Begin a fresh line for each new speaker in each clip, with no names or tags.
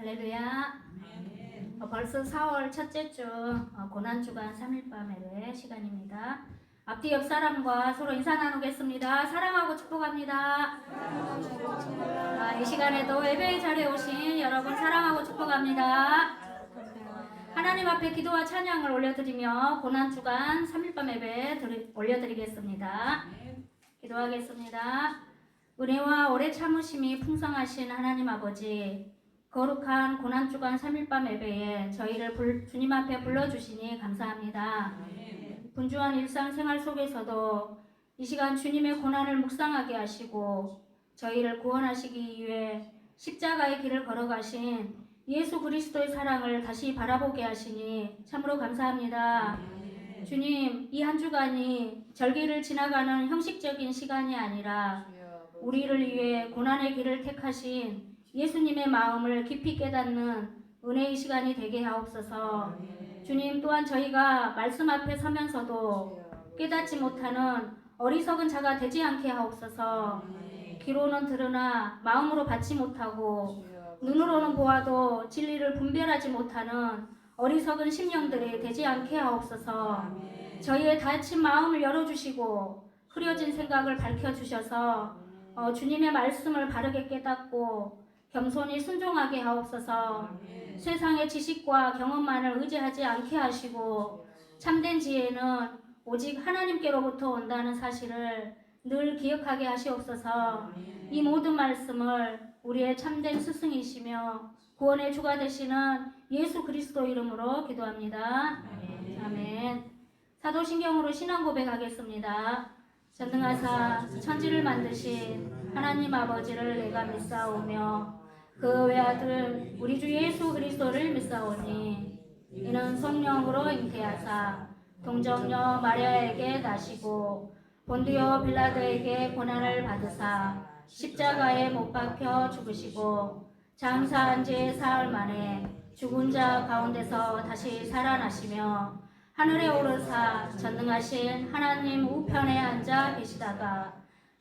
할렐루야. 벌써 4월 첫째 주 고난주간 3일밤 예배 시간입니다. 앞뒤 옆 사람과 서로 인사 나누겠습니다. 사랑하고 축복합니다. 이 시간에도 예배의 자리에 오신 여러분 사랑하고 축복합니다. 하나님 앞에 기도와 찬양을 올려드리며 고난주간 3일밤 예배 올려드리겠습니다. 기도하겠습니다. 은혜와 오래 참으심이 풍성하신 하나님 아버지, 거룩한 고난주간 3일밤 예배에 저희를 주님 앞에 불러주시니 감사합니다. 분주한 일상생활 속에서도 이 시간 주님의 고난을 묵상하게 하시고 저희를 구원하시기 위해 십자가의 길을 걸어가신 예수 그리스도의 사랑을 다시 바라보게 하시니 참으로 감사합니다. 주님, 이 한 주간이 절기를 지나가는 형식적인 시간이 아니라 우리를 위해 고난의 길을 택하신 예수님의 마음을 깊이 깨닫는 은혜의 시간이 되게 하옵소서. 주님, 또한 저희가 말씀 앞에 서면서도 깨닫지 못하는 어리석은 자가 되지 않게 하옵소서. 귀로는 들으나 마음으로 받지 못하고 눈으로는 보아도 진리를 분별하지 못하는 어리석은 심령들이 되지 않게 하옵소서. 저희의 닫힌 마음을 열어주시고 흐려진 생각을 밝혀주셔서 주님의 말씀을 바르게 깨닫고 겸손히 순종하게 하옵소서. 세상의 지식과 경험만을 의지하지 않게 하시고 참된 지혜는 오직 하나님께로부터 온다는 사실을 늘 기억하게 하시옵소서. 이 모든 말씀을 우리의 참된 스승이시며 구원의 주가 되시는 예수 그리스도 이름으로 기도합니다. 아멘. 사도신경으로 신앙 고백하겠습니다. 전능하사 천지를 만드신 하나님 아버지를 내가 믿사오며 그 외아들 우리 주 예수 그리스도를 믿사오니 이는 성령으로 잉태하사 동정녀 마리아에게 나시고 본디오 빌라도에게 고난을 받으사 십자가에 못 박혀 죽으시고 장사한 지 사흘 만에 죽은 자 가운데서 다시 살아나시며 하늘에 오르사 전능하신 하나님 우편에 앉아 계시다가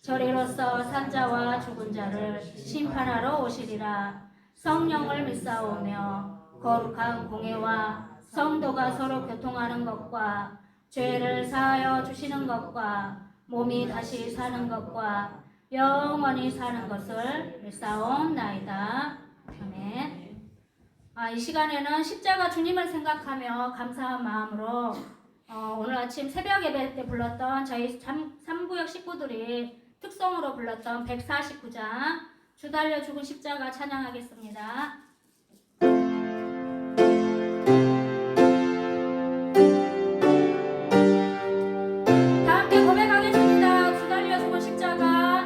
저리로서 산자와 죽은 자를 심판하러 오시리라. 성령을 믿사오며 거룩한 공회와 성도가 서로 교통하는 것과 죄를 사하여 주시는 것과 몸이 다시 사는 것과 영원히 사는 것을 믿사옵나이다. 아멘. 이 시간에는 십자가 주님을 생각하며 감사한 마음으로 오늘 아침 새벽 예배 때 불렀던 저희 3구역 식구들이 특송으로 불렀던 149장 주 달려 죽은 십자가 찬양하겠습니다. 다 함께 고백하겠습니다. 주 달려 죽은 십자가.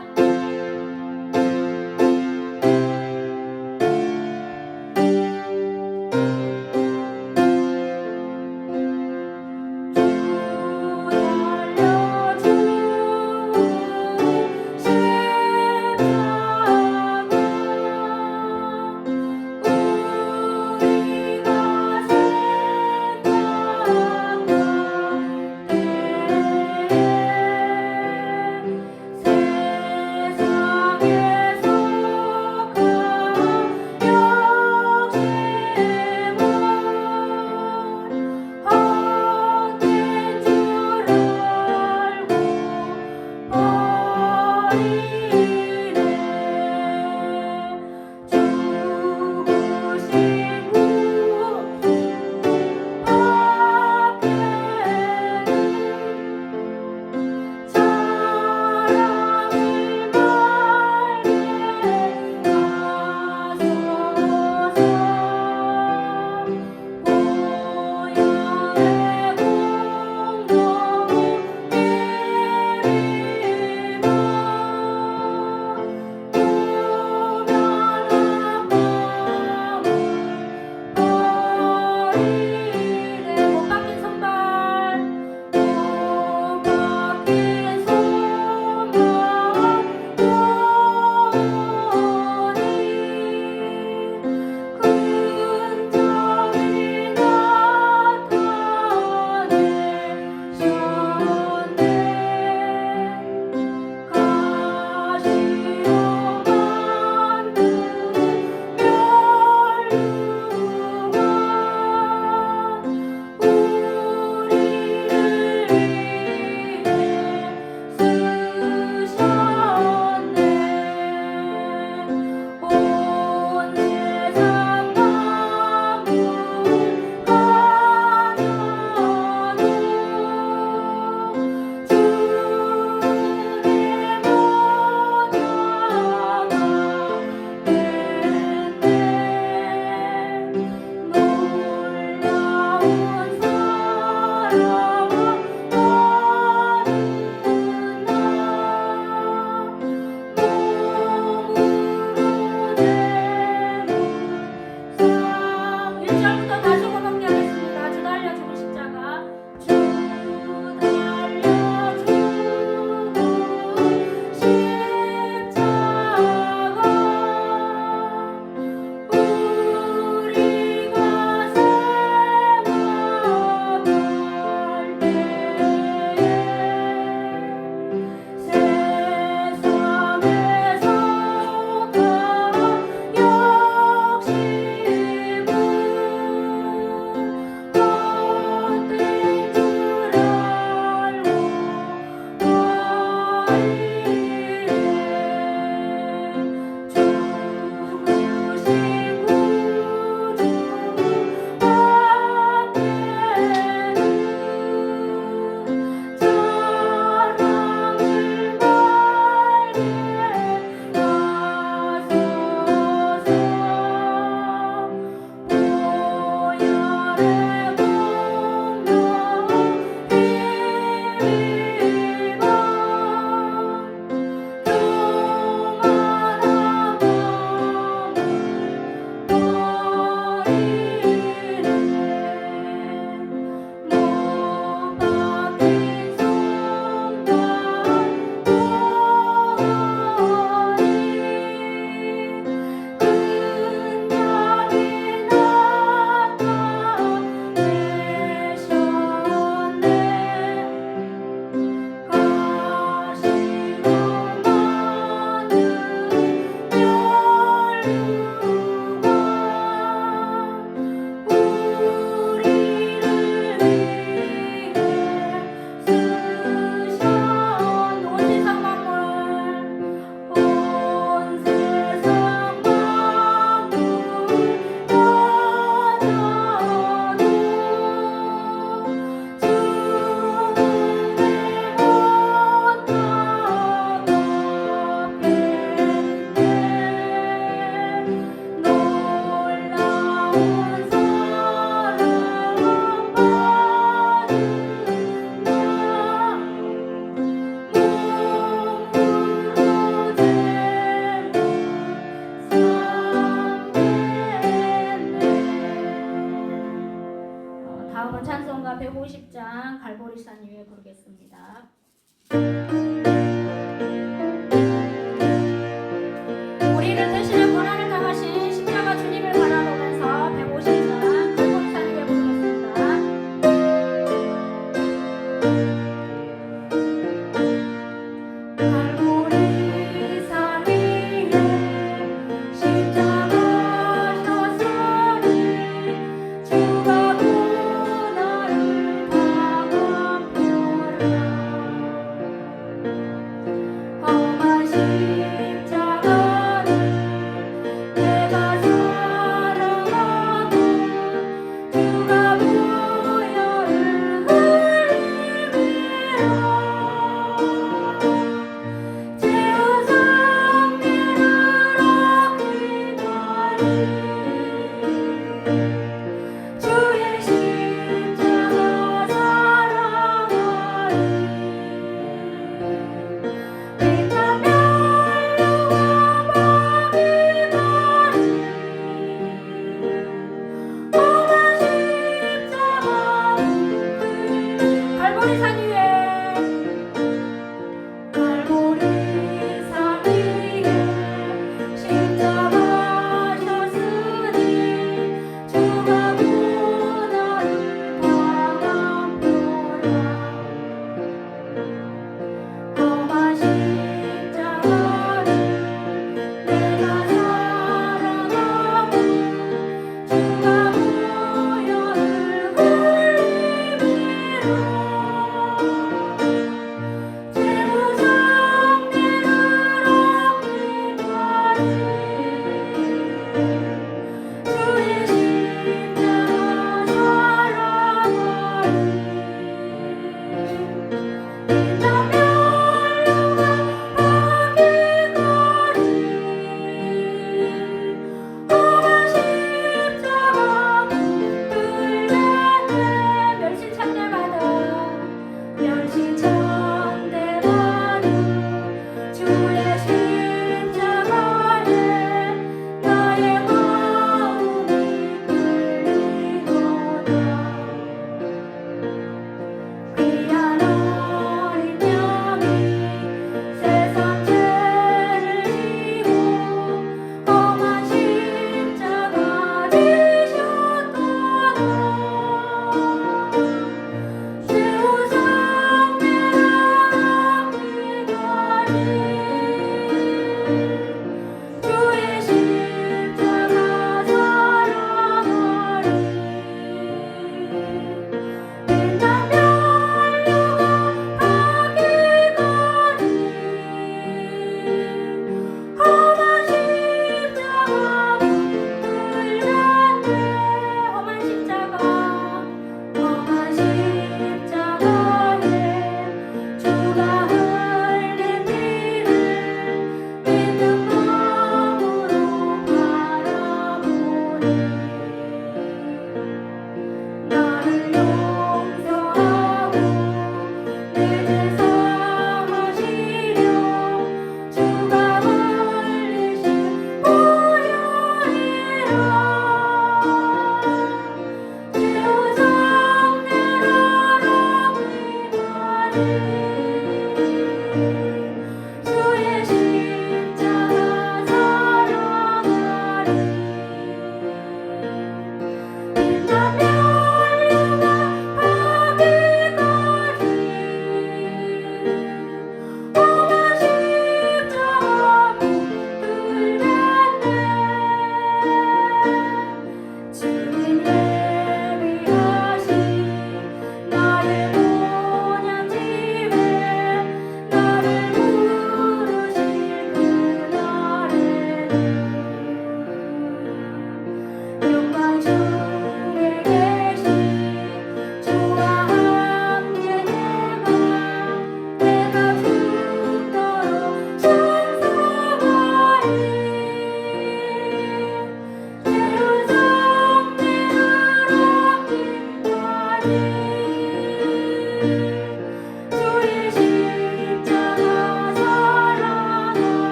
다음은 찬송가 150장 갈보리산 위에 부르겠습니다. 우리를 대신해 고난을 당하신 십자가 주님을 바라보면서 150장 갈보리산 위에 부르겠습니다. 갈보리산 위에 십자가 졌으니 주가 고난을 당한 보라.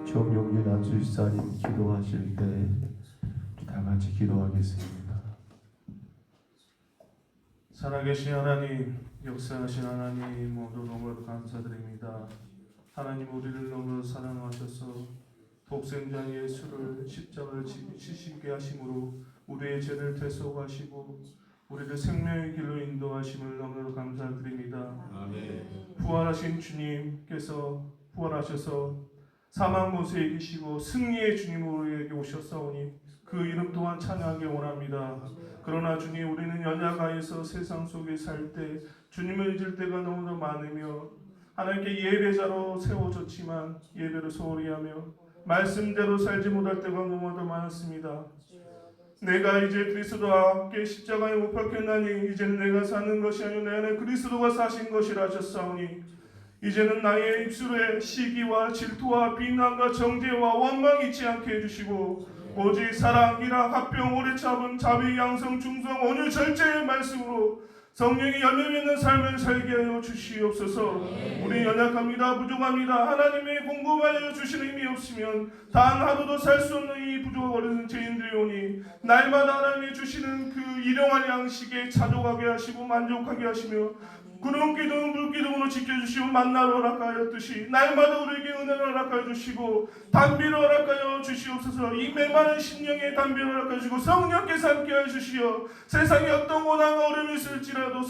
정용윤 안수집사님 기도하실 때 다 같이 기도하겠습니다.
살아계신 하나님, 역사하신 하나님, 모두 너무 감사드립니다. 하나님, 우리를 너무 사랑하셔서 독생자 예수를 십자가를 지시게 하심으로 우리의 죄를 대속하시고 우리를 생명의 길로 인도하심을 너무 감사드립니다. 부활하신 주님께서 부활하셔서 사망 곳에 계시고 승리의 주님으로 우리에게 오셨사오니 그 이름 또한 찬양하기 원합니다. 그러나 주님, 우리는 연약하여서 세상 속에 살 때 주님을 잊을 때가 너무나 많으며 하나님께 예배자로 세워졌지만 예배를 소홀히 하며 말씀대로 살지 못할 때가 너무나 많았습니다. 내가 이제 그리스도와 함께 십자가에 못 박혔나니 이제는 내가 사는 것이 아니요 내 안에 그리스도가 사신 것이라 하셨사오니 이제는 나의 입술에 시기와 질투와 비난과 정죄와 원망이 있지 않게 해주시고 오직 사랑, 희락, 합병, 오래 참음, 자비, 양성, 중성, 온유, 절제의 말씀으로 성령이 열매 맺는 삶을 살게 하여 주시옵소서. 우리 연약합니다. 부족합니다. 하나님의 공급하여 주시는 힘이 없으면 단 하루도 살 수 없는 이 부족하고 어린 죄인들이오니 날마다 하나님이 주시는 그 일용할 양식에 자족하게 하시고 만족하게 하시며 구름 기둥 물 기둥으로 지켜주시고 만나를 허락하였듯이 날마다 우리에게 은혜를 허락하여 주시고 단비를 허락하여 주시옵소서. 이 메마른 심령에 단비를 허락하여 주시고 성령께서 함께하여 주시어 세상에 어떤 고난과 어려움이 있을지라도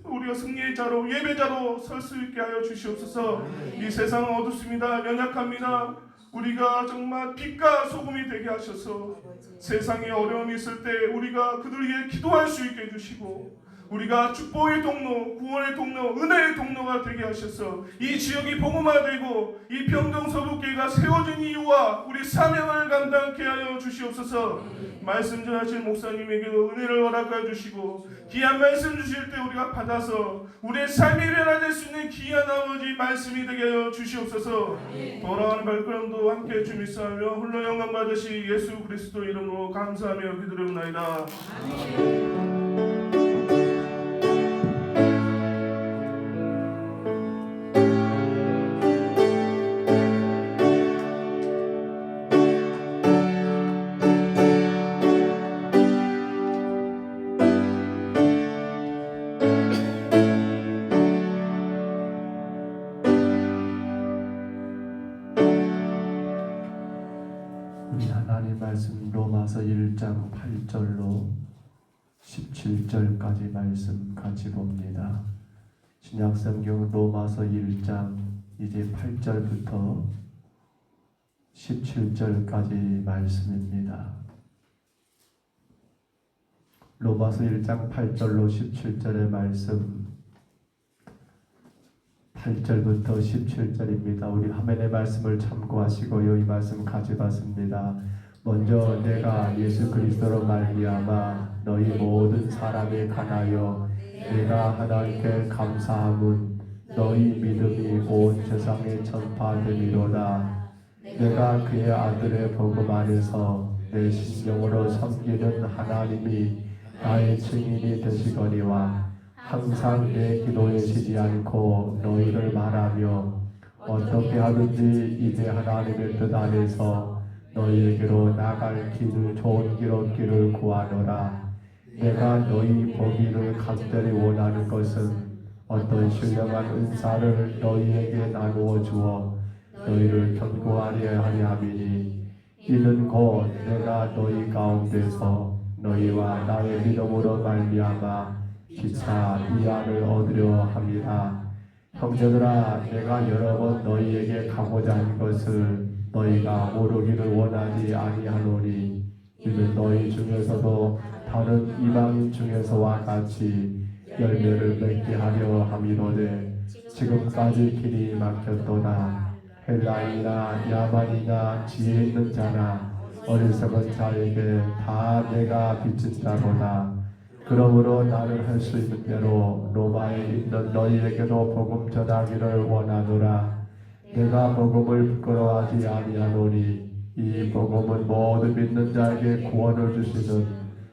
우리가 승리의 자로 예배자로 설 수 있게 하여 주시옵소서. 이 세상은 어둡습니다. 연약합니다. 우리가 정말 빛과 소금이 되게 하셔서 세상에 어려움이 있을 때 우리가 그들을 위해 기도할 수 있게 해주시고 우리가 축복의 통로, 구원의 통로, 은혜의 통로가 되게 하셔서 이 지역이 복음화되고 이 평동 서북교회가 세워진 이유와 우리 사명을 감당케 하여 주시옵소서. 말씀 전하신 목사님에게도 은혜를 허락하여 주시고 귀한 말씀 주실 때 우리가 받아서 우리의 삶이 변화될 수 있는 귀한 아버지 말씀이 되게 하여 주시옵소서. 돌아가는 발걸음도 함께 주미사하며 홀로 영광 받으시 예수 그리스도 이름으로 감사하며 기도드리옵나이다.
우리 하나님 말씀 로마서 1장 8절로 17절까지 말씀 같이 봅니다. 신약성경 로마서 1장 이제 8절부터 17절까지 말씀입니다. 로마서 1장 8절로 17절의 말씀 8절부터 17절입니다. 우리 화면의 말씀을 참고하시고요. 이 말씀 가져봤습니다. 먼저 내가 예수 그리스도로 말미암아 너희 모든 사람에 관하여 내가 하나님께 감사함은 너희 믿음이 온 세상에 전파되리로다. 내가 그의 아들의 복음 안에서 내 심령으로 섬기는 하나님이 나의 증인이 되시거니와 항상 내 기도에 쉬지 않고 너희를 말하며 어떻게 하든지 이제 하나님의 뜻 안에서 너희에게로 나갈 길을 좋은 길 얻기를 구하노라. 내가 너희 보기를 간절히 원하는 것은 어떤 신령한 은사를 너희에게 나누어 주어 너희를 견고하려 하려 함이니 이는 곧 내가 너희 가운데서 너희와 나의 믿음으로 말미암아 기차 위안을 얻으려 함이라. 형제들아, 내가 여러 번 너희에게 가고자 한 것을 너희가 모르기를 원하지 아니하노니 이는 너희 중에서도 다른 이방인 중에서와 같이 열매를 맺게 하려 함이로되 지금까지 길이 막혔도다. 헬라인이나 야만이나 지혜 있는 자나 어리석은 자에게 다 내가 빚진 자로다. 그러므로 나를 할 수 있는 대로 로마에 있는 너희에게도 복음 전하기를 원하노라. 내가 복음을 부끄러워하지 아니하노니 이 복음은 모든 믿는 자에게 구원을 주시는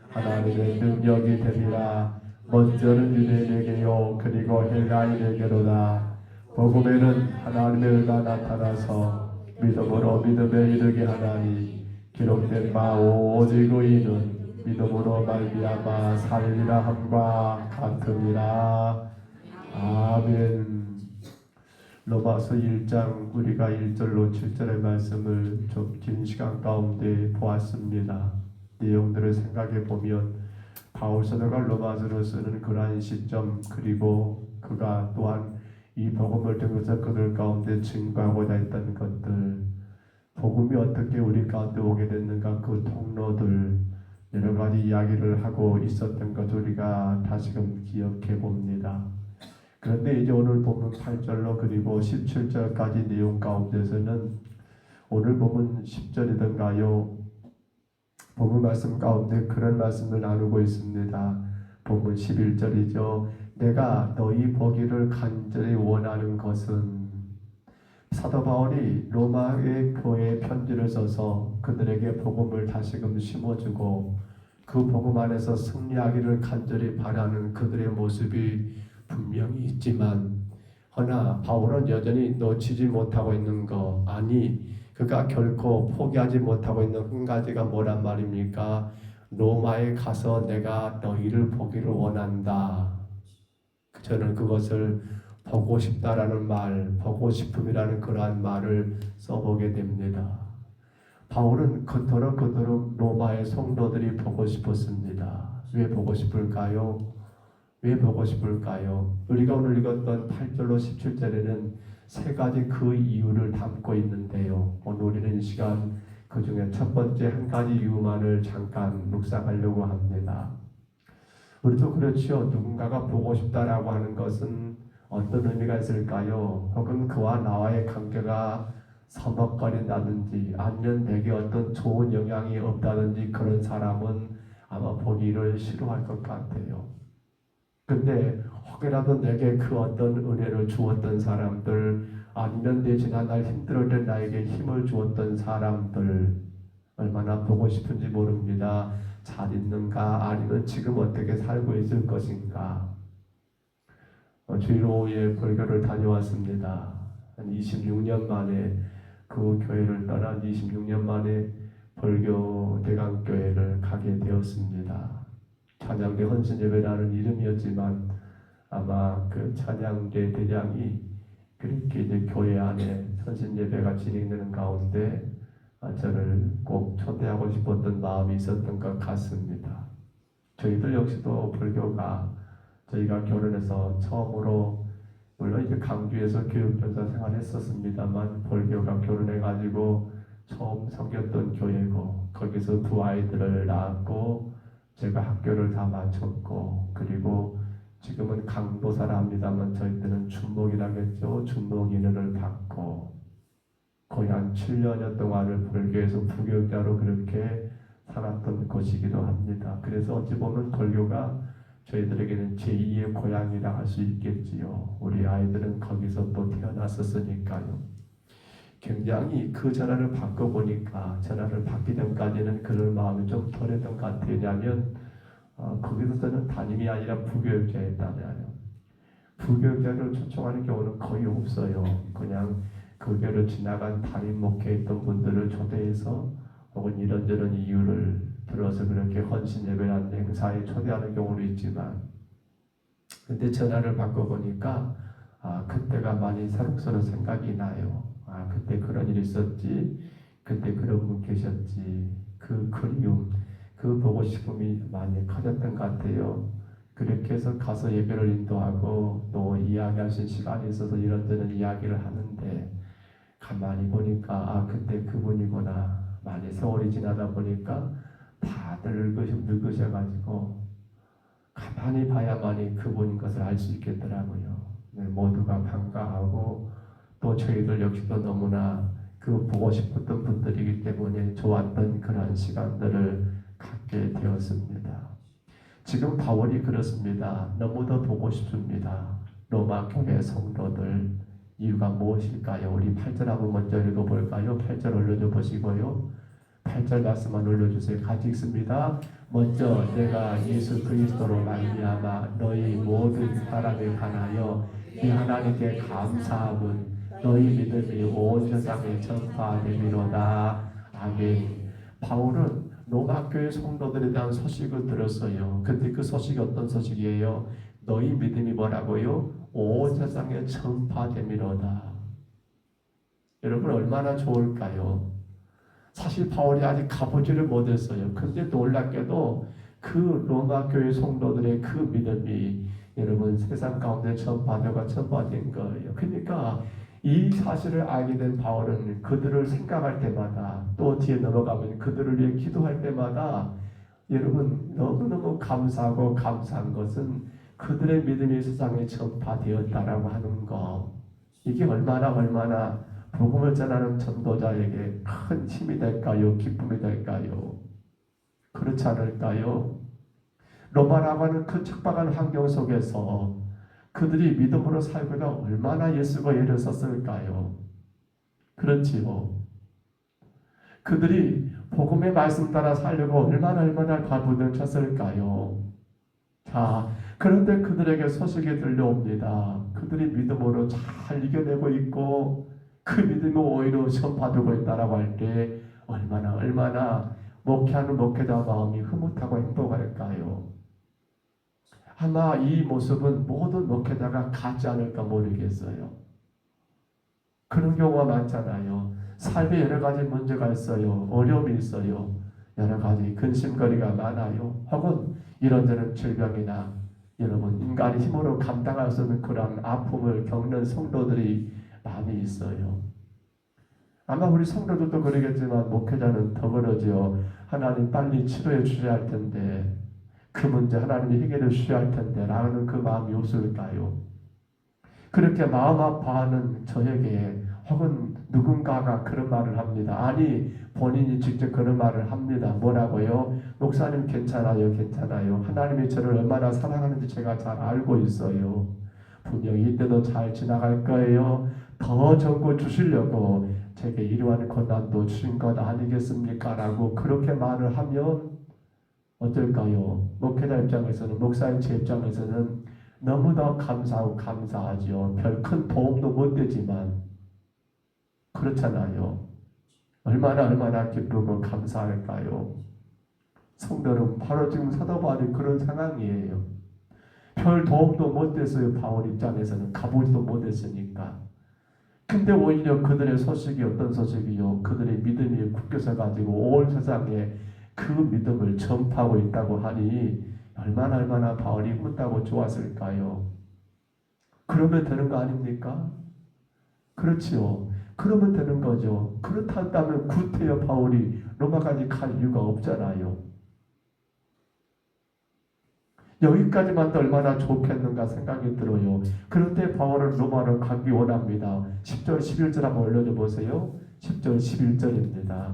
하나님의 능력이 되리라. 먼저는 유대인에게요 그리고 헬라인에게로다. 복음에는 하나님의 의가 나타나서 믿음으로 믿음에 이르게 하나니 기록된 바 오직 의인은 믿음으로 말미암아 살리라 함과 같으니라. 아멘. 로마서 1장 우리가 1절로 7절의 말씀을 좀 긴 시간 가운데 보았습니다. 내용들을 생각해 보면 바울 사도가 로마서를 쓰는 그러한 시점, 그리고 그가 또한 이 복음을 통해서 그들 가운데 증거하고자 했던 것들, 복음이 어떻게 우리 가운데 오게 됐는가, 그 통로들, 여러 가지 이야기를 하고 있었던 것 우리가 다시금 기억해 봅니다. 그런데 이제 오늘 보면 8절로 그리고 17절까지 내용 가운데서는 오늘 보면 10절이던가요, 본문 말씀 가운데 그런 말씀을 나누고 있습니다. 본문 11절이죠. 내가 너희 보기를 간절히 원하는 것은, 사도 바울이 로마의 교회에 편지를 써서 그들에게 복음을 다시금 심어주고 그 복음 안에서 승리하기를 간절히 바라는 그들의 모습이 분명히 있지만, 허나 바울은 여전히 놓치지 못하고 있는 거, 아니 그가 결코 포기하지 못하고 있는 한 가지가 뭐란 말입니까? 로마에 가서 내가 너희를 보기를 원한다. 저는 그것을 보고 싶다라는 말, 보고 싶음이라는 그러한 말을 써보게 됩니다. 바울은 그토록 로마의 성도들이 보고 싶었습니다. 왜 보고 싶을까요? 왜 보고 싶을까요? 우리가 오늘 읽었던 8절로 17절에는 세 가지 그 이유를 담고 있는데요. 오늘 우리는 이 시간 그 중에 첫 번째 한 가지 이유만을 잠깐 묵상하려고 합니다. 우리도 그렇지요. 누군가가 보고 싶다라고 하는 것은 어떤 의미가 있을까요? 혹은 그와 나와의 관계가 서먹거린다든지 아니면 내게 어떤 좋은 영향이 없다든지 그런 사람은 아마 보기를 싫어할 것 같아요. 근데 혹여라도 내게 그 어떤 은혜를 주었던 사람들, 아니면 내 지난날 힘들을 때 나에게 힘을 주었던 사람들, 얼마나 보고 싶은지 모릅니다. 잘 있는가, 아니면 지금 어떻게 살고 있을 것인가. 주일 오후에 불교를 다녀왔습니다. 한 26년 만에 그 교회를 떠나 26년 만에 불교 대강교회를 가게 되었습니다. 찬양대 헌신예배라는 이름이었지만 아마 그 찬양대 대장이 그렇게 이제 교회 안에 헌신예배가 진행되는 가운데 저를 꼭 초대하고 싶었던 마음이 있었던 것 같습니다. 저희들 역시도 불교가 저희가 결혼해서 처음으로, 물론 이제 강주에서 교육전사 생활했었습니다만 불교가 결혼해가지고 처음 섬겼던 교회고, 거기서 두 아이들을 낳았고 제가 학교를 다 마쳤고, 그리고 지금은 강도사라 합니다만 저희 때는 준목이라겠죠. 준목 인연을 받고 거의 한 7년여 동안을 불교에서 부교육자로 그렇게 살았던 곳이기도 합니다. 그래서 어찌 보면 불교가 저희들에게는 제2의 고향이라 할 수 있겠지요. 우리 아이들은 거기서 또 태어났었으니까요. 굉장히 그 전화를 바꿔보니까, 전화를 받기 전까지는 그런 마음이 좀 덜했던 것 같아요. 왜냐하면 거기서 저는 담임이 아니라 부교육자였다면, 부교육자를 초청하는 경우는 거의 없어요. 그냥 그 교를 지나간 담임 목회했던 분들을 초대해서 혹은 이런저런 이유를 들어서 그렇게 헌신 예배라는 행사에 초대하는 경우도 있지만, 근데 전화를 바꿔보니까 그때가 많이 새록새록 생각이 나요. 그때 그런 일이 있었지, 그때 그런 분 계셨지. 그 그리움, 그 보고 싶음이 많이 커졌던 것 같아요. 그렇게 해서 가서 예배를 인도하고 또 이야기할 수 있는 시간이 있어서 이런저런 이야기를 하는데, 가만히 보니까 그때 그분이구나. 많이 세월이 지나다 보니까 다들 늙으셔가지고 가만히 봐야만이 그분인 것을 알 수 있겠더라고요. 네, 모두가 반가워하고 또 저희들 역시도 너무나 그 보고 싶었던 분들이기 때문에 좋았던 그런 시간들을 갖게 되었습니다. 지금 바울이 그렇습니다. 너무도 보고 싶습니다. 로마 교회 성도들. 이유가 무엇일까요? 우리 8절 한번 먼저 읽어볼까요? 8절 올려줘 보시고요. 8절 말씀만 올려주세요. 같이 읽습니다. 먼저 내가 예수 그리스도로 말미암아 너희 모든 사람에 관하여 이 하나님께 감사함은 너희 믿음이 온 세상에 전파되미로다. 아멘. 바울은 로마 교회 성도들에 대한 소식을 들었어요. 근데 그 소식이 어떤 소식이에요? 너희 믿음이 뭐라고요? 온 세상에 전파되미로다. 여러분 얼마나 좋을까요? 사실 바울이 아직 가보지를 못했어요. 근데 놀랍게도 그 로마 교회 성도들의 그 믿음이 여러분 세상 가운데 전파된 거예요. 그러니까 이 사실을 알게 된 바울은 그들을 생각할 때마다 또 뒤에 넘어가면 그들을 위해 기도할 때마다 여러분 너무너무 감사하고 감사한 것은 그들의 믿음이 세상에 전파되었다라고 하는 거. 이게 얼마나 복음을 전하는 전도자에게 큰 힘이 될까요? 기쁨이 될까요? 그렇지 않을까요? 로마라고 하는 그 척박한 환경 속에서 그들이 믿음으로 살고자 얼마나 예수가 애를 썼을까요? 그렇지요. 그들이 복음의 말씀 따라 살려고 얼마나 가부들쳤을까요? 자, 그런데 그들에게 소식이 들려옵니다. 그들이 믿음으로 잘 이겨내고 있고 그 믿음이 오히려 전파되고 있다라고 할 때 얼마나 목회하는 목회자 마음이 흐뭇하고 행복할까요? 아마 이 모습은 모든 목회자가 같지 않을까 모르겠어요. 그런 경우가 많잖아요. 삶에 여러 가지 문제가 있어요. 어려움이 있어요. 여러 가지 근심거리가 많아요. 혹은 이런저런 질병이나 여러분 인간의 힘으로 감당할 수 없는 그런 아픔을 겪는 성도들이 많이 있어요. 아마 우리 성도들도 그러겠지만 목회자는 더 그러죠. 하나님 빨리 치료해 주셔야 할 텐데 그 문제 하나님이 해결해 주셔야 할 텐데 라는 그 마음이 없을까요? 그렇게 마음 아파하는 저에게 혹은 누군가가 그런 말을 합니다. 아니 본인이 직접 그런 말을 합니다. 뭐라고요? 목사님 괜찮아요. 하나님이 저를 얼마나 사랑하는지 제가 잘 알고 있어요. 분명히 이때도 잘 지나갈 거예요. 더 적고 주시려고 제게 이러한 고난도 주신 것 아니겠습니까? 라고 그렇게 말을 하면 어떨까요? 목회자 입장에서는 목사님 제 입장에서는 너무나 감사하고 감사하죠. 별 큰 도움도 못 되지만 그렇잖아요. 얼마나 기쁘고 감사할까요? 성도는 바로 지금 사도 바울이 그런 상황이에요. 별 도움도 못 됐어요. 바울 입장에서는 가보지도 못했으니까. 근데 오히려 그들의 소식이 어떤 소식이요? 그들의 믿음이 굳겨서 가지고 온 세상에 그 믿음을 전파하고 있다고 하니 얼마나 바울이 흐뭇하고 좋았을까요? 그러면 되는 거 아닙니까? 그렇지요. 그러면 되는 거죠. 그렇다면 구태여 바울이 로마까지 갈 이유가 없잖아요. 여기까지만 도 얼마나 좋겠는가 생각이 들어요. 그런데 바울은 로마로 가기 원합니다. 10절 11절 한번 올려줘 보세요. 10절 11절입니다.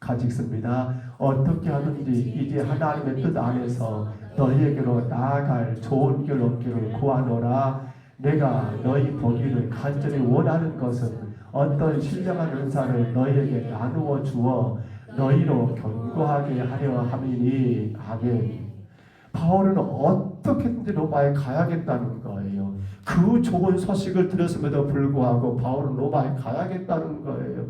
같이 읽습니다. 어떻게 하든지 이제 하나님의 뜻 안에서 너희에게로 나아갈 좋은 길 얻기를 구하노라. 내가 너희 보기를 간절히 원하는 것은 어떤 신령한 은사를 너희에게 나누어 주어 너희로 견고하게 하려 함이니. 아멘. 바울은 어떻게든지 로마에 가야겠다는 거예요. 그 좋은 소식을 들었음에도 불구하고 바울은 로마에 가야겠다는 거예요.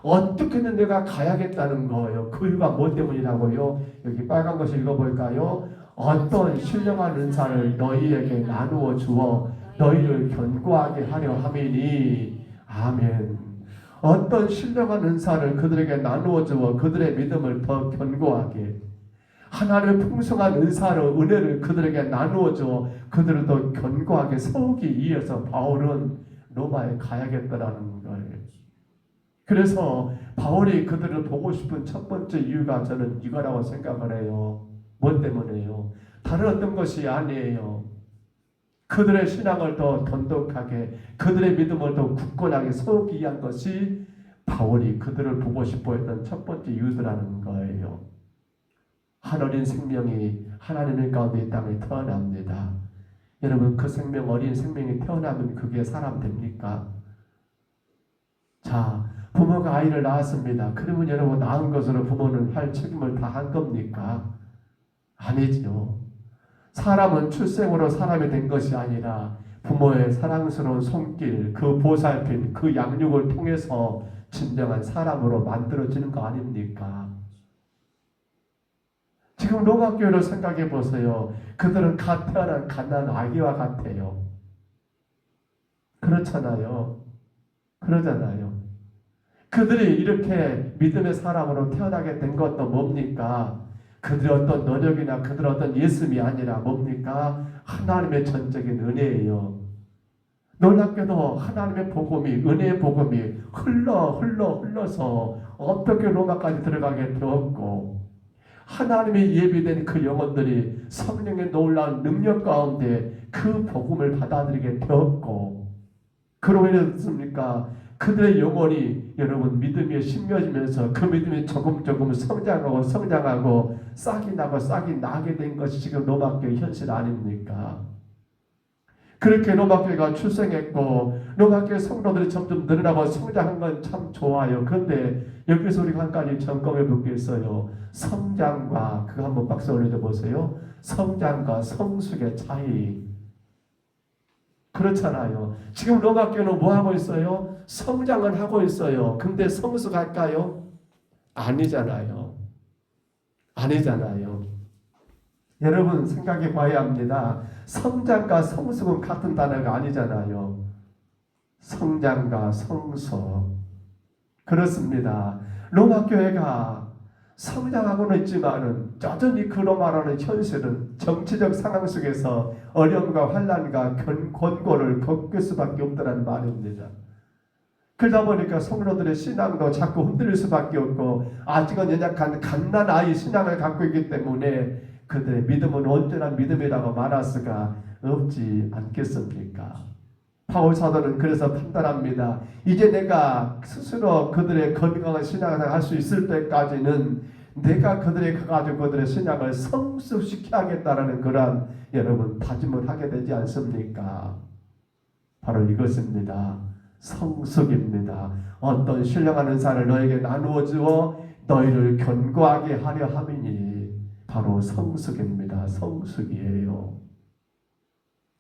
어떻게든 내가 가야겠다는 거예요. 그 이유가 뭐 때문이라고요? 여기 빨간 것을 읽어볼까요? 어떤 신령한 은사를 너희에게 나누어 주어 너희를 견고하게 하려 함이니. 아멘. 어떤 신령한 은사를 그들에게 나누어 주어 그들의 믿음을 더 견고하게, 하나님의 풍성한 은사로 은혜를 그들에게 나누어 주어 그들을 더 견고하게 세우기 위해서 바울은 로마에 가야겠다라는 거예요. 그래서 바울이 그들을 보고 싶은 첫 번째 이유가 저는 이거라고 생각을 해요. 뭐 때문에요? 다른 어떤 것이 아니에요. 그들의 신앙을 더 돈독하게, 그들의 믿음을 더 굳건하게 세우기 위한 것이 바울이 그들을 보고 싶어 했던 첫 번째 이유라는 거예요. 한 어린 생명이 하나님의 가운데 이 땅에 태어납니다. 여러분 그 생명, 어린 생명이 태어나면 그게 사람 됩니까? 자, 부모가 아이를 낳았습니다. 그러면 여러분 낳은 것으로 부모는 할 책임을 다 한 겁니까? 아니죠. 사람은 출생으로 사람이 된 것이 아니라 부모의 사랑스러운 손길, 그 보살핌, 그 양육을 통해서 진정한 사람으로 만들어지는 거 아닙니까? 지금 로마 교회를 생각해 보세요. 그들은 갓 태어난 갓난 아기와 같아요. 그렇잖아요. 그러잖아요. 그들이 이렇게 믿음의 사람으로 태어나게 된 것도 뭡니까? 그들의 어떤 노력이나 그들의 어떤 예습이 아니라 뭡니까? 하나님의 전적인 은혜예요. 놀랍게도 하나님의 복음이, 은혜의 복음이 흘러서 어떻게 로마까지 들어가게 되었고, 하나님의 예비된 그 영혼들이 성령의 놀라운 능력 가운데 그 복음을 받아들이게 되었고, 그로 인했습니까? 그들의 영혼이 여러분 믿음이 심겨지면서 그 믿음이 조금 성장하고 싹이 나게 된 것이 지금 로마교회 현실 아닙니까? 그렇게 로마교회가 출생했고 로마교회 성도들이 점점 늘어나고 성장한 건 참 좋아요. 그런데 여기서 우리가 한 가지 점검해 볼 게 있어요. 성장과, 그거 한번 박수 올려줘 보세요. 성장과 성숙의 차이. 그렇잖아요. 지금 로마교회는 뭐 하고 있어요? 성장은 하고 있어요. 근데 성숙할까요? 아니잖아요. 여러분 생각해 봐야 합니다. 성장과 성숙은 같은 단어가 아니잖아요. 성장과 성숙. 그렇습니다. 로마교회가 성장하고는 있지만은 여전히 그 로마라는 현실은 정치적 상황 속에서 어려움과 환난과 권고를 겪을 수밖에 없다는 말입니다. 그러다 보니까 성도들의 신앙도 자꾸 흔들릴 수밖에 없고 아직은 연약한 갓난 아이 신앙을 갖고 있기 때문에 그들의 믿음은 언제나 믿음이라고 말할 수가 없지 않겠습니까? 바울 사도는 그래서 판단합니다. 이제 내가 스스로 그들의 건강한 신앙을 할 수 있을 때까지는 내가 그들의 신앙을 성숙시켜야겠다라는 그러한 여러분 다짐을 하게 되지 않습니까? 바로 이것입니다. 성숙입니다. 어떤 신령한 은사를 너에게 나누어 주어 너희를 견고하게 하려 함이니 바로 성숙입니다. 성숙이에요.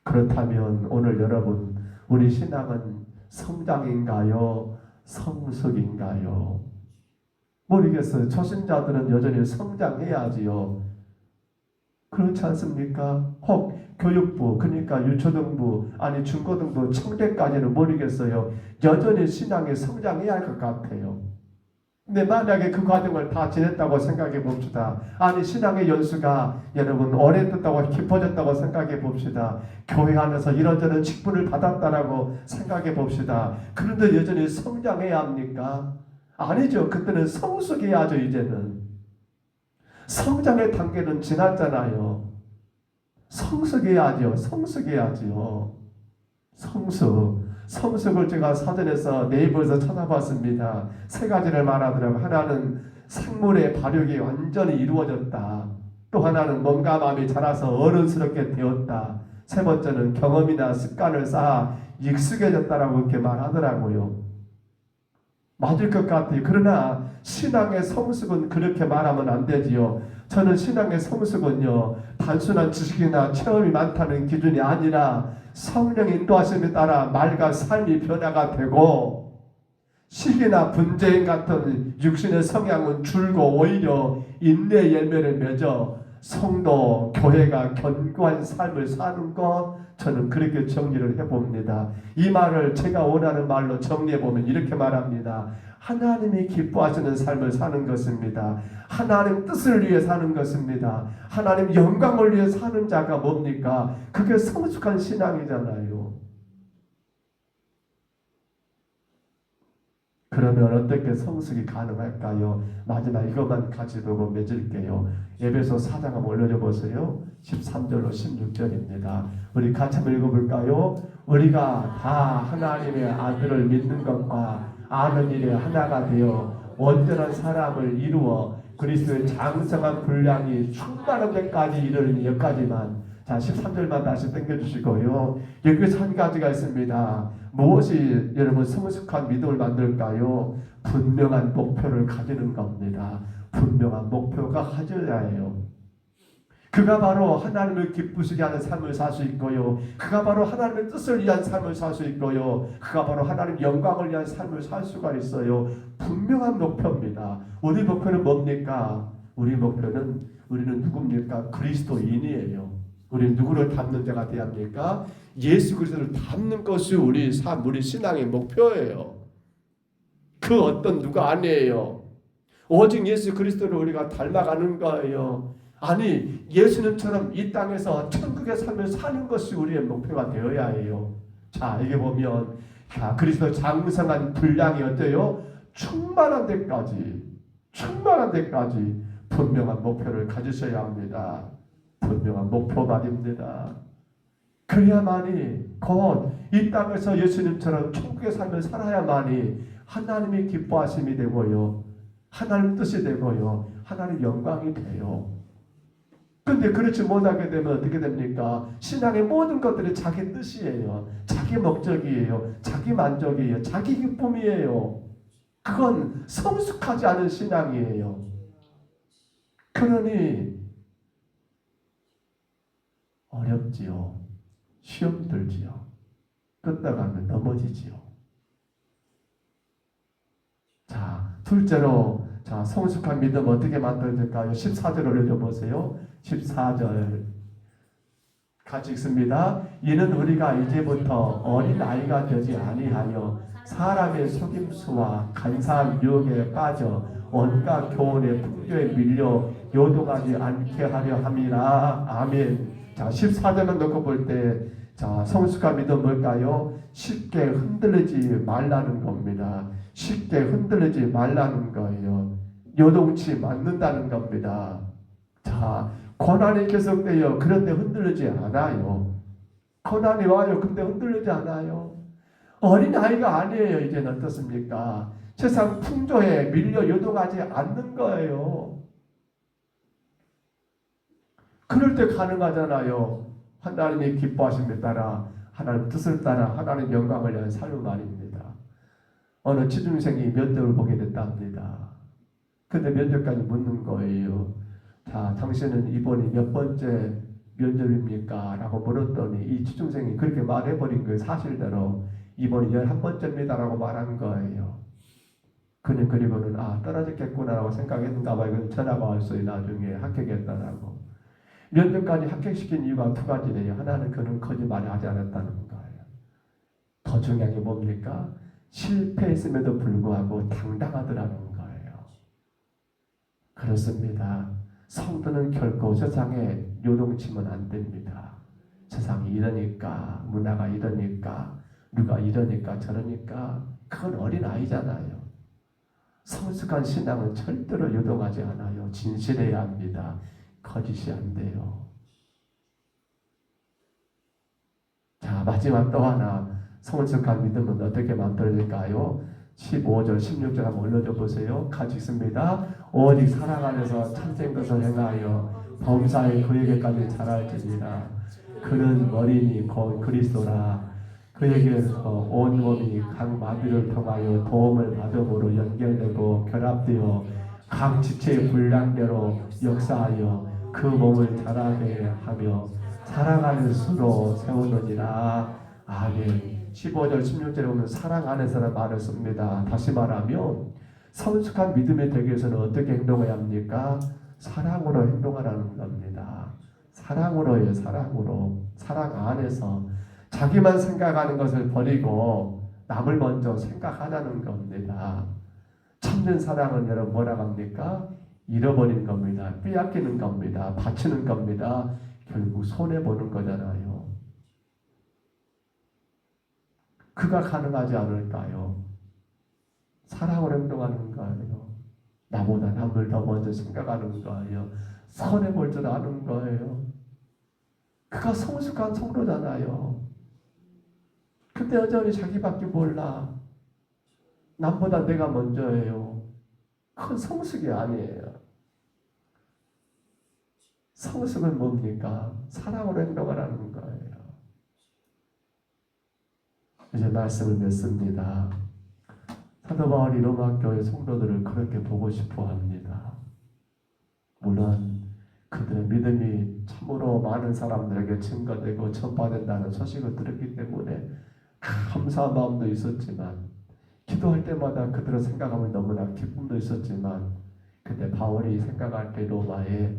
그렇다면 오늘 여러분 우리 신앙은 성장인가요? 성숙인가요? 모르겠어요. 초신자들은 여전히 성장해야지요. 그렇지 않습니까? 혹 교육부, 그러니까 유초등부, 아니 중고등부, 청대까지는 모르겠어요. 여전히 신앙이 성장해야 할 것 같아요. 근데 만약에 그 과정을 다 지냈다고 생각해 봅시다. 아니 신앙의 연수가 여러분 오래됐다고 깊어졌다고 생각해 봅시다. 교회 안에서 이런저런 직분을 받았다라고 생각해 봅시다. 그런데 여전히 성장해야 합니까? 아니죠. 그때는 성숙해야죠. 이제는 성장의 단계는 지났잖아요. 성숙해야죠. 성숙을 제가 사전에서 네이버에서 찾아봤습니다. 세 가지를 말하더라고요. 하나는 생물의 발육이 완전히 이루어졌다. 또 하나는 몸과 마음이 자라서 어른스럽게 되었다. 세 번째는 경험이나 습관을 쌓아 익숙해졌다라고 이렇게 말하더라고요. 맞을 것 같아요. 그러나 신앙의 성숙은 그렇게 말하면 안 되지요. 저는 신앙의 성숙은요, 단순한 지식이나 체험이 많다는 기준이 아니라 성령 인도하심에 따라 말과 삶이 변화가 되고 시기나 분쟁 같은 육신의 성향은 줄고 오히려 인내의 열매를 맺어 성도, 교회가 견고한 삶을 사는 것, 저는 그렇게 정리를 해봅니다. 이 말을 제가 원하는 말로 정리해보면 이렇게 말합니다. 하나님이 기뻐하시는 삶을 사는 것입니다. 하나님 뜻을 위해 사는 것입니다. 하나님 영광을 위해 사는 자가 뭡니까? 그게 성숙한 신앙이잖아요. 그러면 어떻게 성숙이 가능할까요? 마지막 이것만 같이 보고 맺을게요. 에베소 4장 한번 올려줘 보세요. 13절로 16절입니다. 우리 같이 한번 읽어볼까요? 우리가 다 하나님의 아들을 믿는 것과 아는 일에 하나가 되어 온전한 사람을 이루어 그리스도의 장성한 분량이 충만한 데까지 이르는 여기까지만 자, 13절만 다시 당겨주시고요. 여기서 한 가지가 있습니다. 무엇이 여러분 성숙한 믿음을 만들까요? 분명한 목표를 가지는 겁니다. 분명한 목표가 가져야 해요. 그가 바로 하나님을 기쁘시게 하는 삶을 살 수 있고요. 그가 바로 하나님의 뜻을 위한 삶을 살 수 있고요. 그가 바로 하나님 영광을 위한 삶을 살 수가 있어요. 분명한 목표입니다. 우리 목표는 뭡니까? 우리 목표는 우리는 누굽니까? 그리스도인이에요. 우리는 누구를 닮는 자가 되어야 합니까? 예수 그리스도를 닮는 것이 우리 삶, 우리 신앙의 목표예요. 그 어떤 누가 아니에요. 오직 예수 그리스도를 우리가 닮아가는 거예요. 아니, 예수님처럼 이 땅에서 천국의 삶을 사는 것이 우리의 목표가 되어야 해요. 자, 이게 보면 그리스도 장성한 분량이 어때요? 충만한 데까지 분명한 목표를 가지셔야 합니다. 분명한 목표 말입니다. 그래야만이 곧 이 땅에서 예수님처럼 천국의 삶을 살아야만이 하나님이 기뻐하심이 되고요. 하나님 뜻이 되고요. 하나님 영광이 돼요. 근데 그렇지 못하게 되면 어떻게 됩니까? 신앙의 모든 것들이 자기 뜻이에요. 자기 목적이에요. 자기 만족이에요. 자기 기쁨이에요. 그건 성숙하지 않은 신앙이에요. 그러니 어렵지요. 시험 들지요. 끝나가면 넘어지지요. 자, 둘째로 성숙한 믿음 어떻게 만들어질까요? 14절 올려보세요. 14절 같이 읽습니다. 이는 우리가 이제부터 어린아이가 되지 아니하여 사람의 속임수와 간사한 유혹에 빠져 온갖 교훈의 풍조에 밀려 요동하지 않게 하려 함이라. 아멘. 자, 14절만 놓고 볼 때 성숙한 믿음 뭘까요? 쉽게 흔들리지 말라는 겁니다. 쉽게 흔들리지 말라는 거예요. 요동치 않는다는 겁니다. 자, 고난이 계속돼요. 그런데 흔들리지 않아요. 고난이 와요. 근데 흔들리지 않아요. 어린아이가 아니에요. 이제는 어떻습니까? 세상 풍조에 밀려 요동하지 않는 거예요. 그럴 때 가능하잖아요. 하나님이 기뻐하심에 따라 하나님 뜻을 따라 하나님 영광을 위한 삶을 말입니다. 어느 취중생이 면접을 보게 됐답니다. 근데 면접관이 묻는 거예요. 자, 당신은 이번이 몇 번째 면접입니까? 라고 물었더니 이 취중생이 그렇게 말해버린 거예요. 사실대로 이번이 11번째입니다 라고 말한 거예요. 그는 그리고는 떨어졌겠구나 라고 생각했는가 봐요. 이건 전화가 왔어요. 나중에 합격했다라고. 면접관이 합격시킨 이유가 두 가지래요. 하나는 그는 거짓말을 하지 않았다는 거예요. 더 중요한 게 뭡니까? 실패했음에도 불구하고 당당하더라는 거예요. 그렇습니다. 성도는 결코 세상에 요동치면 안 됩니다. 세상이 이러니까, 문화가 이러니까, 누가 이러니까 저러니까 그건 어린아이잖아요. 성숙한 신앙은 절대로 요동하지 않아요. 진실해야 합니다. 거짓이 안 돼요. 자, 마지막 또 하나 성숙한 믿음은 어떻게 만들어질까요? 15절, 16절 한번 올려줘 보세요. 같이 읽습니다. 오직 사랑 안에서 참된 것을 행하여 범사에 그에게까지 자랄지니라. 그는 머리니 곧 그리스도라. 그에게서 온 몸이 각 마비를 통하여 도움을 받음으로 연결되고 결합되어 각 지체의 분량대로 역사하여 그 몸을 자라게 하며 사랑 안에서로 세우느니라. 아멘. 15절 16절에 보면 사랑 안에서는 말을 씁니다. 다시 말하면 성숙한 믿음이 되기 위해서는 어떻게 행동해야 합니까? 사랑으로 행동하라는 겁니다. 사랑으로요. 사랑으로. 사랑 안에서 자기만 생각하는 것을 버리고 남을 먼저 생각하자는 겁니다. 참된 사랑은 여러분 뭐라고 합니까? 잃어버리는 겁니다. 빼앗기는 겁니다. 바치는 겁니다. 결국 손해보는 거잖아요. 그가 가능하지 않을까요? 사랑으로 행동하는 거예요. 나보다 남을 더 먼저 생각하는 거예요. 손해볼 줄 아는 거예요. 그가 성숙한 성도잖아요. 근데 여전히 자기밖에 몰라. 남보다 내가 먼저예요. 그건 성숙이 아니에요. 성숙은 뭡니까? 사랑으로 행동하라는 거예요. 이제 말씀을 맺습니다. 사도 바울이 로마 교회 성도들을 그렇게 보고 싶어 합니다. 물론 그들의 믿음이 참으로 많은 사람들에게 증거되고 전파된다는 소식을 들었기 때문에 감사한 마음도 있었지만, 기도할 때마다 그들을 생각하면 너무나 기쁨도 있었지만, 그때 바울이 생각할 때 로마에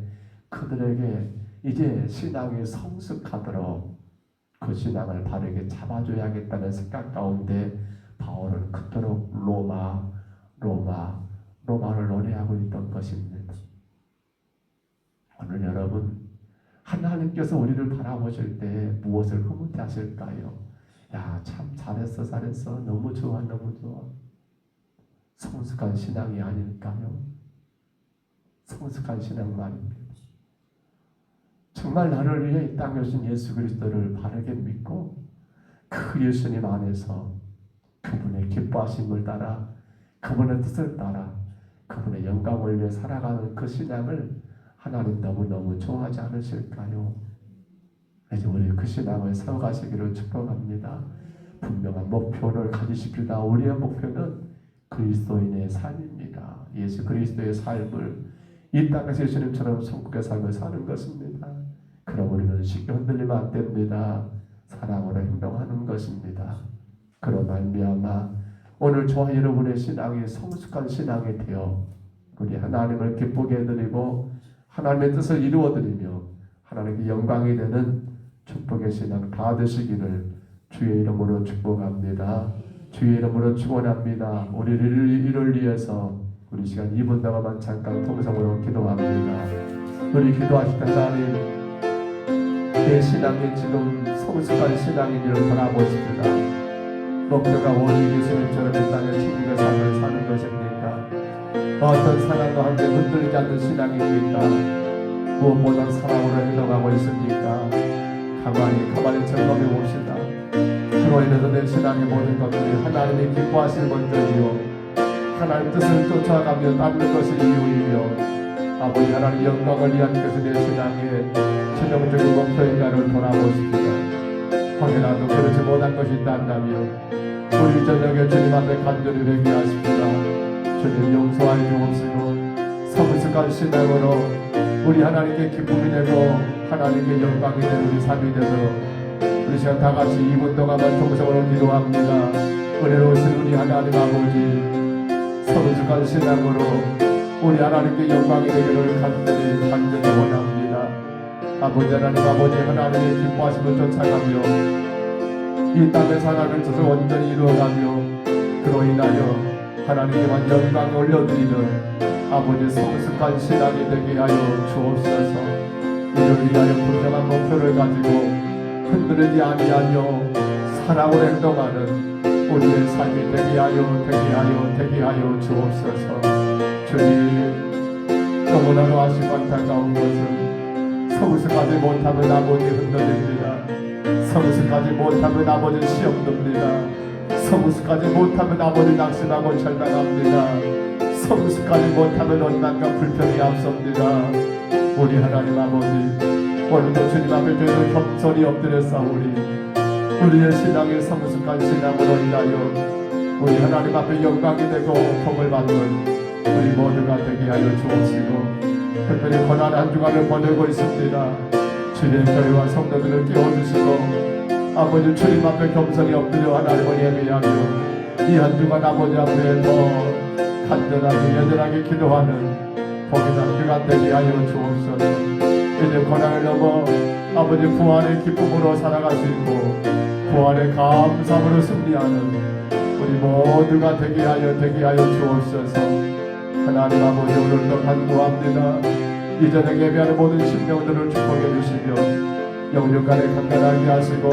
그들에게 이제 신앙이 성숙하도록 그 신앙을 바르게 잡아줘야겠다는 생각 가운데 바울은 그토록 로마를 노래하고 있던 것입니다. 오늘 여러분, 하나님께서 우리를 바라보실 때 무엇을 흐뭇해 하실까요? 야, 참 잘했어, 너무 좋아. 성숙한 신앙이 아닐까요? 성숙한 신앙 말입니다. 정말 나를 위해 이 땅에 오신 예수 그리스도를 바르게 믿고 그 예수님 안에서 그분의 기뻐하심을 따라, 그분의 뜻을 따라, 그분의 영광을 위해 살아가는 그 신앙을 하나님 너무너무 좋아하지 않으실까요? 이제 우리 그 신앙을 세워가시기를 축복합니다. 분명한 목표를 가지십시다. 우리의 목표는 그리스도인의 삶입니다. 예수 그리스도의 삶을 이 땅에서 예수님처럼 성국의 삶을 사는 것입니다. 그럼 우리는 쉽게 흔들리면 안 됩니다. 사랑으로 행동하는 것입니다. 그런 말미암아 오늘 저와 여러분의 신앙이 성숙한 신앙이 되어 우리 하나님을 기쁘게 해드리고 하나님의 뜻을 이루어드리며 하나님께 영광이 되는 축복의 신앙 다 되시기를 주의 이름으로 축복합니다. 주의 이름으로 축원합니다. 우리를 이를 위해서 우리 시간 2분 동안만 잠깐 통성으로 기도합니다. 우리 기도하실 때 하나님, 내 신앙이 지금 성숙한 신앙인지를 바라보십니다. 목표가 오직 예수님처럼 이 땅에 천국의 삶을 사는 것입니까? 어떤 사람과 함께 흔들리지 않는 신앙입니까? 무엇보다 사랑으로 행동하고 있습니까? 가만히 점검해 봅시다. 그로 인해서 내 신앙의 모든 것들이 하나님이 기뻐하시는 먼저이요, 하나님 뜻을 쫓아가며 따르는 것이 이유이며, 아버지 하나님 영광을 위한 것이 내 신앙의 최종적인 목표인가를 돌아보십시다. 혹여라도 그렇지 못한 것이 있다면 우리 저녁에 주님 앞에 간절히 회개하십시다. 주님 용서하여 주옵시고 성숙한 신앙으로 우리 하나님께 기쁨이 되고 하나님께 영광이 되는 우리 삶이 되도록 우리 시간 다 같이 2분 동안만 통성으로 기도합니다. 은혜로우신 우리 하나님 아버지, 성숙한 신앙으로 우리 하나님께 영광이 되기를 간절히 원합니다. 아버지 하나님의 기뻐하심을 쫓아가며 이 땅에서 하나님의 뜻을 온전히 이루어가며 그로 인하여 하나님께만 영광을 올려드리는 아버지 성숙한 신앙이 되게 하여 주옵소서. 이를 위하여 분명한 목표를 가지고 흔들리지 아니하며 사랑으로 행동하는 우리의 삶이 되게 하여 주옵소서. 주님, 너무나도 아쉽고 안타까운 것은 성숙하지 못하면 아버지 흔들립니다. 성숙하지 못하면 아버지 시험 듭니다. 성숙하지 못하면 아버지 낙심하고 절망합니다. 성숙하지 못하면 원망과 불평이 앞섭니다. 우리 하나님 아버지, 오늘도 주님 앞에 저희를 겸손히 엎드려 싸우리 우리의 신앙의 성숙한 신앙으로 인하여 우리 하나님 앞에 영광이 되고 복을 받는 우리 모두가 되게 하여 주옵시고, 특별히 고난 한 주간을 보내고 있습니다. 주님 교회와 성도들을 깨워주시고 아버지 주님 앞에 겸손히 엎드려 하나님을 예배하며 이 한 주간 아버지 앞에 더 간절하게 여전하게 기도하는 복의 한 주간 되게 하여 주옵소서. 이제 고난을 넘어 아버지 부활의 기쁨으로 살아갈 수 있고 부활의 감사함으로 승리하는 우리 모두가 되게 하여 주옵소서. 하나님 아버지, 오늘도 간구합니다. 이전에 예배하는 모든 심령들을 축복해 주시며 영육간에 강건하게 하시고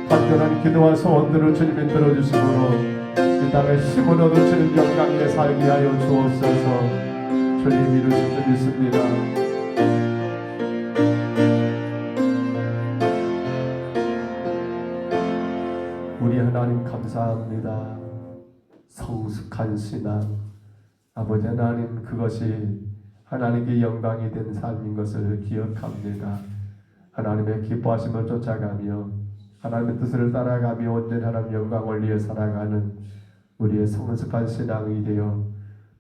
간절한 기도와 소원들을 주님이 들어주심으로 이 땅에 힘을 얻어 주는 영광에 살게 하여 주옵소서. 주님 이루실 줄 믿습니다. 우리 하나님 감사합니다. 성숙한 신앙, 아버지 하나님, 그것이 하나님께 영광이 된 삶인 것을 기억합니다. 하나님의 기뻐하심을 쫓아가며 하나님의 뜻을 따라가며 온전히 하나님 영광을 위해 살아가는 우리의 성숙한 신앙이 되어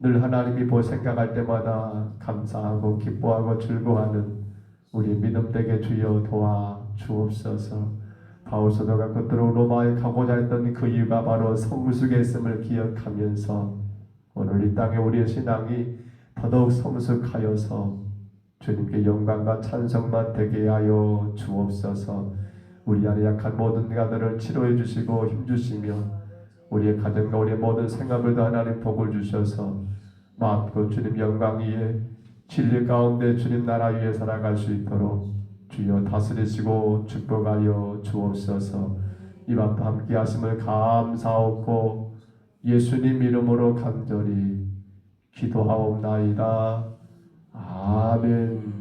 늘 하나님이 생각할 때마다 감사하고 기뻐하고 즐거워하는 우리 믿음 되게 주여 도와 주옵소서. 바울 사도가 그토록 로마에 가고자 했던 그 이유가 바로 성숙에 있음을 기억하면서 오늘 이 땅에 우리의 신앙이 더더욱 성숙하여서 주님께 영광과 찬송만 되게 하여 주옵소서. 우리 안에 약한 모든 가들을 치료해 주시고 힘주시며 우리의 가정과 우리의 모든 생활들도 하나님 복을 주셔서 마음껏 주님 영광 위에 진리 가운데 주님 나라 위에 살아갈 수 있도록 주여 다스리시고 축복하여 주옵소서. 이 밤도 함께 하심을 감사하고 예수님 이름으로 간절히 기도하옵나이다. 아멘.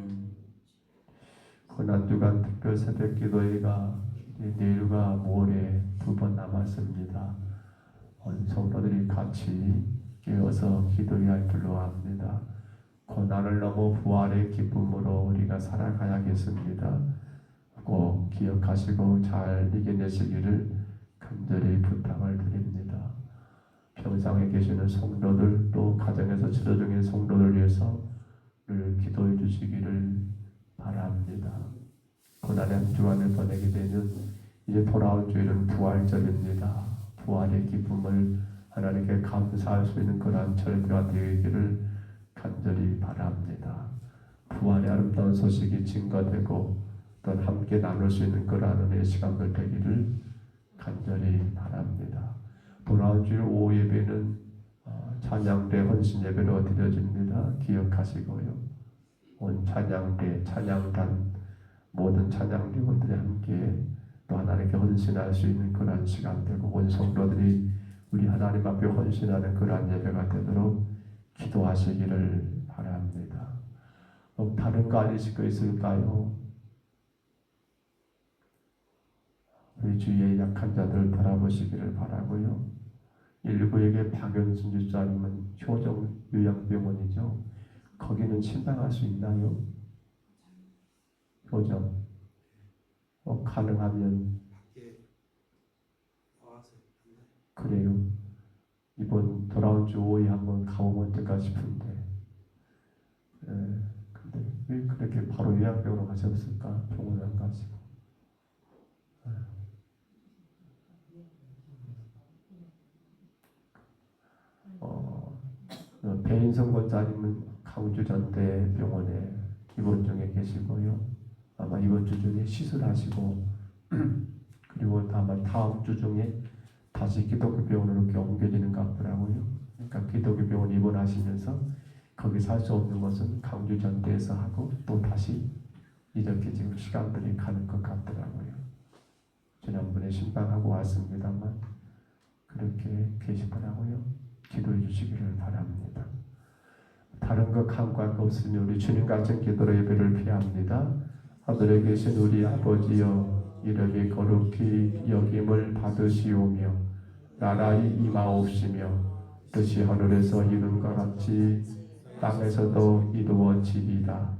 고난주간 특별 새벽 기도회가 내일과 모레 2번 남았습니다. 온 성도들이 같이 깨어서 기도해야 줄로 압니다. 고난을 넘어 부활의 기쁨으로 우리가 살아가야겠습니다. 꼭 기억하시고 잘 이겨내시기를 간절히 부탁을 드립니다. 평상에 계시는 성도들 또 가정에서 치료 중인 성도들 위해서 늘 기도해 주시기를 바랍니다. 고난의 한 주간을 보내게 되는 이제 돌아올 주일은 부활절입니다. 부활의 기쁨을 하나님께 감사할 수 있는 그러한 절기가 되기를 간절히 바랍니다. 부활의 아름다운 소식이 증거되고 또 함께 나눌 수 있는 그러한 은혜의 시간들 되기를 간절히 바랍니다. 돌아올 주일 오후 예배는 찬양대 헌신 예배로 드려집니다. 기억하시고요. 온 찬양대, 찬양단 모든 찬양대원들이 함께 또 하나님께 헌신할 수 있는 그러한 시간 되고 온 성도들이 우리 하나님 앞에 헌신하는 그러한 예배가 되도록 기도하시기를 바랍니다. 다른 거 아니실 거 있을까요? 우리 주위의 약한 자들을 돌아보시기를 바라고요. 119에게 박연순 집사님은 효정 요양병원이죠. 거기는 신방할 수 있나요? 효정 가능하면 그래요. 이번 돌아온 주 5일 한번 가보면 어떨까 싶은데 근데 왜 그렇게 바로 요양병원으로 가셨을까? 병원 안 가시고 배인성 권사님은 강주전대병원에 입원 중에 계시고요. 아마 이번 주 중에 시술하시고 그리고 아마 다음 주 중에 다시 기독교 병원으로 이렇게 옮겨지는 것 같더라고요. 그러니까 기독교 병원 입원하시면서 거기서 할 수 없는 것은 강주전대에서 하고 또 다시 이렇게 지금 시간들이 가는 것 같더라고요. 지난번에 신방하고 왔습니다만 그렇게 계시더라고요. 기도해 주시기를 바랍니다. 다른 것 간과가 없으면 우리 주님 같은 기도로 예배를 피합니다. 하늘에 계신 우리 아버지여 이름이 거룩히 여김을 받으시오며 나라의 임하옵시며 뜻이 하늘에서 이룬과 같이 땅에서도 이루어지리이다.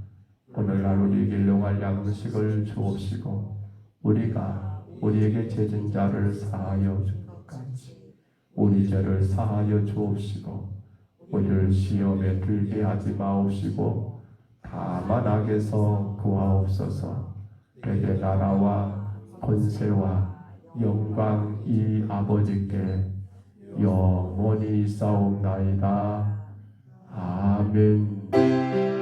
오늘날 우리에게 일용할 양식을 주옵시고 우리가 우리에게 죄진 자를 사하여 준 것 같이 우리 죄를 사하여 주옵시고 우리를 시험에 들게 하지 마옵시고 다만 악에서 구하옵소서. 내게 나라와 권세와 영광이 아버지께 영원히 싸움나이다. 아멘.